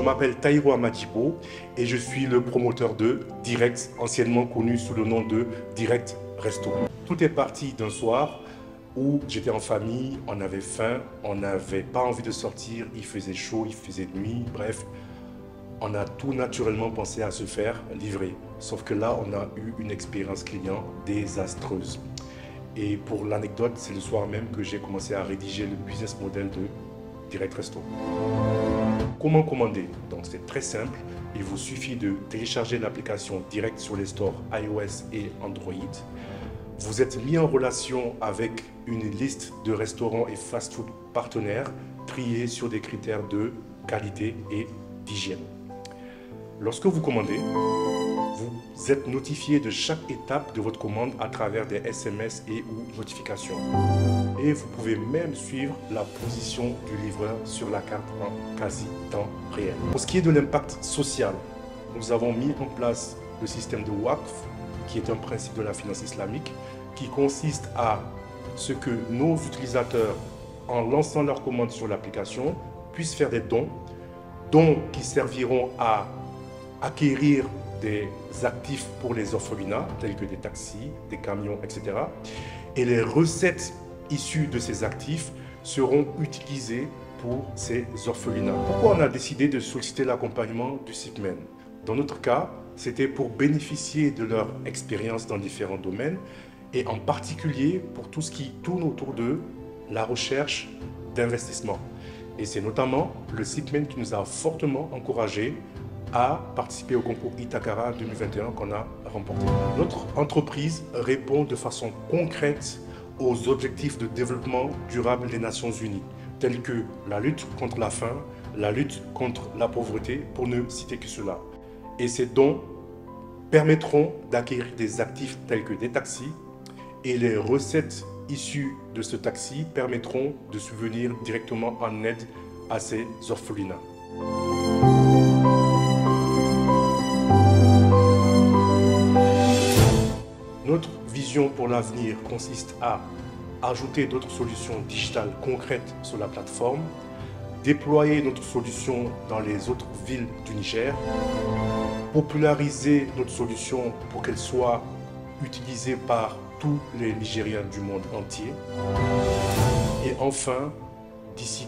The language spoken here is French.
m'appelle Taïro Amadibo et je suis le promoteur de Direct, anciennement connu sous le nom de Direct Resto. Tout est parti d'un soir où j'étais en famille, on avait faim, on n'avait pas envie de sortir, il faisait chaud, il faisait nuit, bref. On a tout naturellement pensé à se faire livrer. Sauf que là, on a eu une expérience client désastreuse. Et pour l'anecdote, c'est le soir même que j'ai commencé à rédiger le business model de Direct Resto. Comment commander? Donc c'est très simple. Il vous suffit de télécharger l'application Direct sur les stores iOS et Android. Vous êtes mis en relation avec une liste de restaurants et fast-food partenaires triés sur des critères de qualité et d'hygiène. Lorsque vous commandez, vous êtes notifié de chaque étape de votre commande à travers des SMS et ou notifications. Et vous pouvez même suivre la position du livreur sur la carte en quasi temps réel. Pour ce qui est de l'impact social, nous avons mis en place le système de Waqf, qui est un principe de la finance islamique, qui consiste à ce que nos utilisateurs, en lançant leur commande sur l'application, puissent faire des dons qui serviront à acquérir des actifs pour les orphelinats, tels que des taxis, des camions, etc. Et les recettes issues de ces actifs seront utilisées pour ces orphelinats. Pourquoi on a décidé de solliciter l'accompagnement du SIPMEN? Dans notre cas, c'était pour bénéficier de leur expérience dans différents domaines et en particulier pour tout ce qui tourne autour de la recherche d'investissement. Et c'est notamment le SIPMEN qui nous a fortement encouragés à participer au concours Itakara 2021 qu'on a remporté. Notre entreprise répond de façon concrète aux objectifs de développement durable des Nations Unies, tels que la lutte contre la faim, la lutte contre la pauvreté, pour ne citer que cela. Et ces dons permettront d'acquérir des actifs tels que des taxis, et les recettes issues de ce taxi permettront de subvenir directement en aide à ces orphelinats. Notre vision pour l'avenir consiste à ajouter d'autres solutions digitales concrètes sur la plateforme, déployer notre solution dans les autres villes du Niger, populariser notre solution pour qu'elle soit utilisée par tous les Nigériens du monde entier, et enfin, d'ici